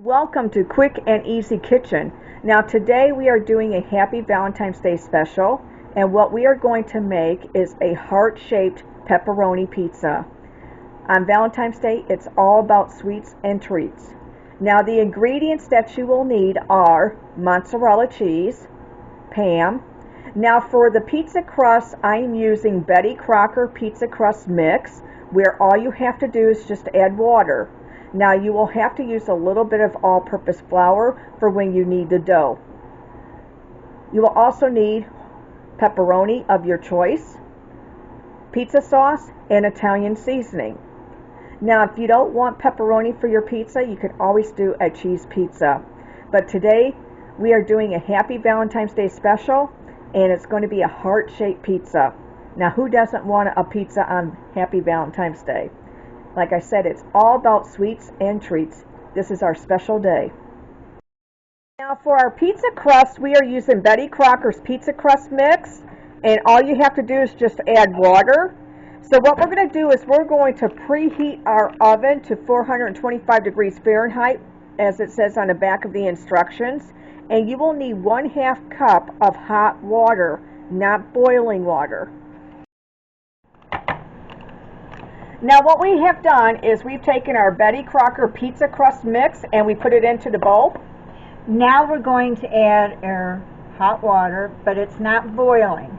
Welcome to Quick and Easy Kitchen. Now today we are doing a Happy Valentine's Day special, and what we are going to make is a heart-shaped pepperoni pizza. On Valentine's Day, it's all about sweets and treats. Now the ingredients that you will need are mozzarella cheese, Pam. Now for the pizza crust, I'm using Betty Crocker pizza crust mix, where all you have to do is just add water. Now you will have to use a little bit of all-purpose flour for when you knead the dough. You will also need pepperoni of your choice, pizza sauce, and Italian seasoning. Now if you don't want pepperoni for your pizza, you can always do a cheese pizza. But today we are doing a Happy Valentine's Day special, and it's going to be a heart-shaped pizza. Now who doesn't want a pizza on Happy Valentine's Day? Like I said, it's all about sweets and treats. This is our special day. Now for our pizza crust, we are using Betty Crocker's pizza crust mix, and all you have to do is just add water. So what we're going to do is we're going to preheat our oven to 425 degrees Fahrenheit, as it says on the back of the instructions, and you will need 1/2 cup of hot water, not boiling water. Now what we have done is we've taken our Betty Crocker pizza crust mix and we put it into the bowl. Now we're going to add our hot water, but it's not boiling.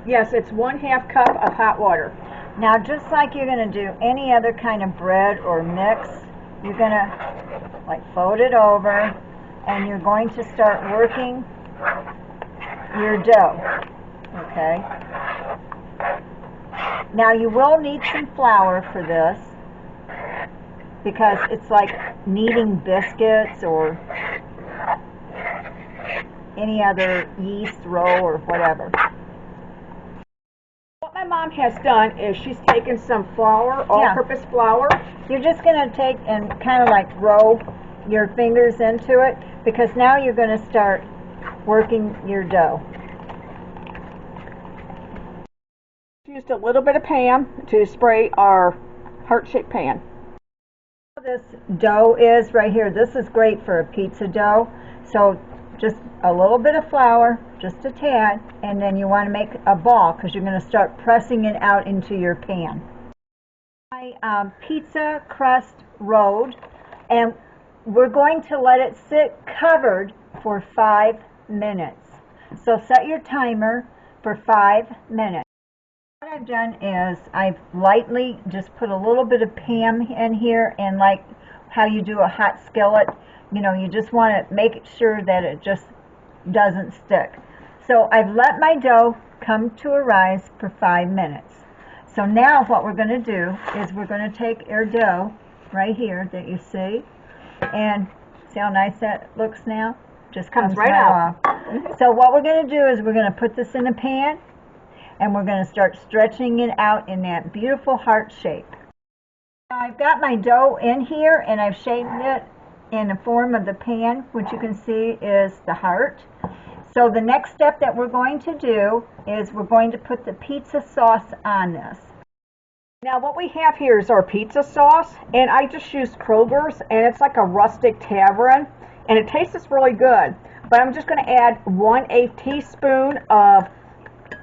Yes, it's 1/2 cup of hot water. Now just like you're going to do any other kind of bread or mix, you're going to like fold it over and you're going to start working your dough. Okay? Now you will need some flour for this because it's like kneading biscuits or any other yeast roll or whatever. What my mom has done is she's taken some flour, all-purpose flour. You're just going to take and kind of like roll your fingers into it because now you're going to start working your dough. Used a little bit of Pam to spray our heart-shaped pan. This dough is right here. This is great for a pizza dough. So just a little bit of flour, just a tad, and then you want to make a ball because you're going to start pressing it out into your pan. My pizza crust rolled, and we're going to let it sit covered for 5 minutes. So set your timer for 5 minutes. What I've done is I've lightly just put a little bit of Pam in here, and like how you do a hot skillet, you know, you just want to make sure that it just doesn't stick. So I've let my dough come to a rise for 5 minutes. So now what we're going to do is we're going to take our dough right here that you see, and see how nice that looks now? Just comes right off. So what we're going to do is we're going to put this in a pan, and we're going to start stretching it out in that beautiful heart shape. Now I've got my dough in here and I've shaped it in the form of the pan, which you can see is the heart. So the next step that we're going to do is we're going to put the pizza sauce on this. Now what we have here is our pizza sauce, and I just used Kroger's, and it's like a Rustic Tavern, and it tastes really good. But I'm just going to add 1/8 teaspoon of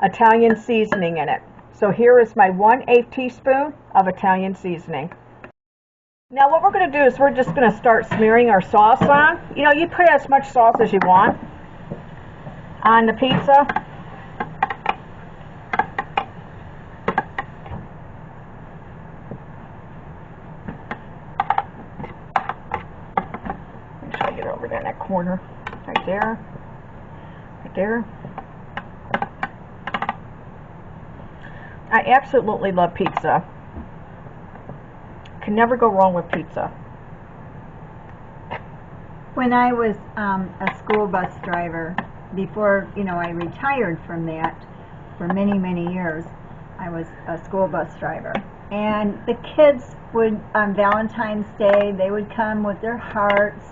Italian seasoning in it. So here is my 1/8 teaspoon of Italian seasoning. Now what we're going to do is we're just going to start smearing our sauce on. You know, you put as much sauce as you want on the pizza. Make sure I get over there in that corner. Right there. Right there. I absolutely love pizza. Can never go wrong with pizza. When I was a school bus driver, before I retired from that for many, many years, I was a school bus driver. And the kids would, on Valentine's Day, they would come with their hearts,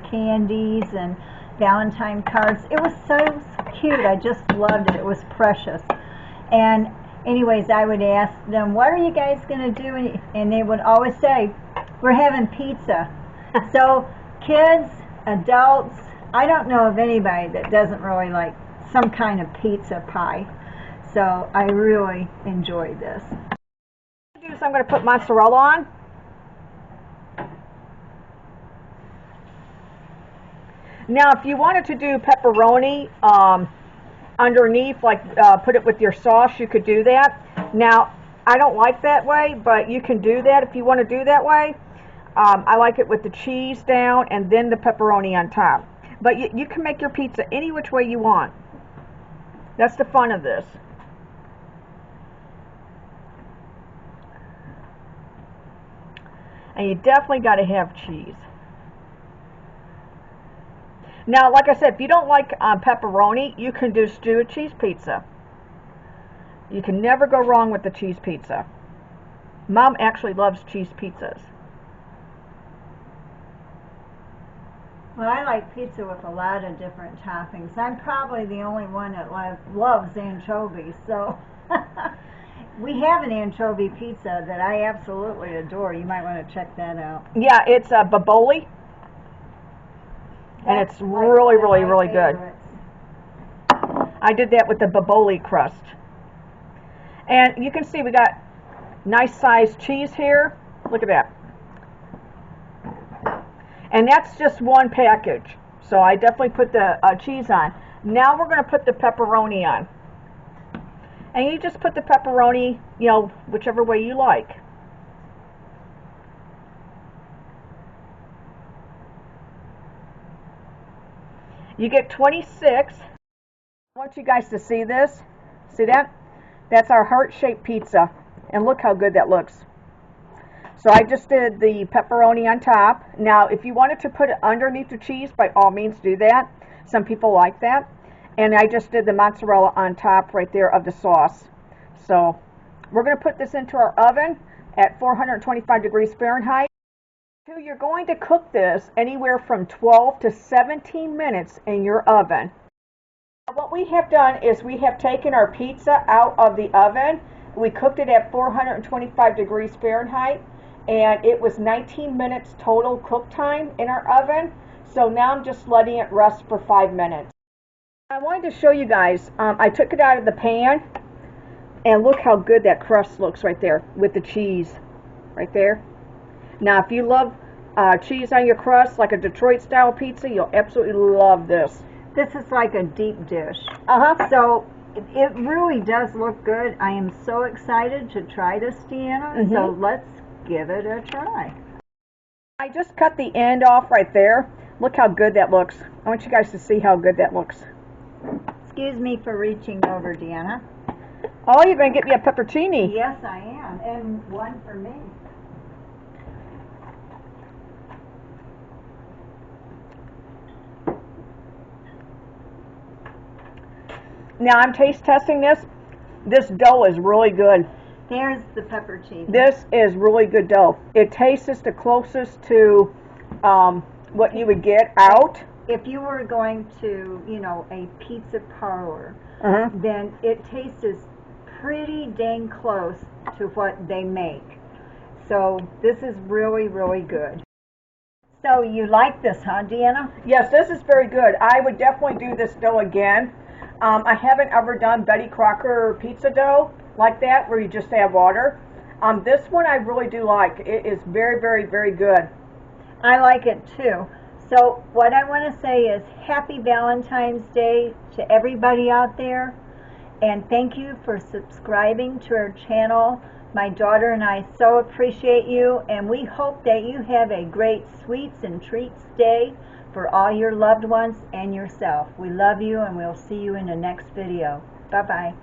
candies, and Valentine cards. It was so cute. I just loved it. It was precious. And anyways, I would ask them, what are you guys going to do? And they would always say, we're having pizza. So kids, adults. I don't know of anybody that doesn't really like some kind of pizza pie. So I really enjoy this. So I'm going to put mozzarella on. Now, if you wanted to do pepperoni underneath, like put it with your sauce, you could do that. Now, I don't like that way, but you can do that if you want to do that way. I like it with the cheese down and then the pepperoni on top. But you can make your pizza any which way you want. That's the fun of this. And you definitely got to have cheese. Now, like I said, if you don't like pepperoni, you can just do a cheese pizza. You can never go wrong with the cheese pizza. Mom actually loves cheese pizzas. Well, I like pizza with a lot of different toppings. I'm probably the only one that loves anchovies, so we have an anchovy pizza that I absolutely adore. You might want to check that out. Yeah, it's a baboli, and it's really, really, really good. I did that with the baboli crust. And you can see we got nice sized cheese here. Look at that. And that's just one package. So I definitely put the cheese on. Now we're going to put the pepperoni on. And you just put the pepperoni, you know, whichever way you like. You get 26. I want you guys to see this. See that? That's our heart-shaped pizza. And look how good that looks. So I just did the pepperoni on top. Now, if you wanted to put it underneath the cheese, by all means do that. Some people like that. And I just did the mozzarella on top right there of the sauce. So we're going to put this into our oven at 425 degrees Fahrenheit. So you're going to cook this anywhere from 12 to 17 minutes in your oven. Now, what we have done is we have taken our pizza out of the oven. We cooked it at 425 degrees Fahrenheit. And it was 19 minutes total cook time in our oven. So now I'm just letting it rest for 5 minutes. I wanted to show you guys, I took it out of the pan, and look how good that crust looks right there with the cheese right there. Now, if you love cheese on your crust, like a Detroit style pizza, you'll absolutely love this. This is like a deep dish. Uh-huh. So it really does look good. I am so excited to try this, Deanna. So let's give it a try. I just cut the end off right there. Look how good that looks. I want you guys to see how good that looks. Excuse me for reaching over, Deanna. Oh, you're going to get me a pepperoni. Yes, I am. And one for me. Now I'm taste testing this. This dough is really good. There's the pepperoni. This is really good dough. It tastes the closest to what you would get out. If you were going to, you know, a pizza parlor, then it tastes pretty dang close to what they make. So this is really, really good. So you like this, huh, Deanna? Yes, this is very good. I would definitely do this dough again. I haven't ever done Betty Crocker pizza dough like that, where you just add water. This one I really do like. It is very, very, very good. I like it too. So what I want to say is happy Valentine's Day to everybody out there. And thank you for subscribing to our channel. My daughter and I so appreciate you. And we hope that you have a great sweets and treats day for all your loved ones and yourself. We love you, and we'll see you in the next video. Bye-bye.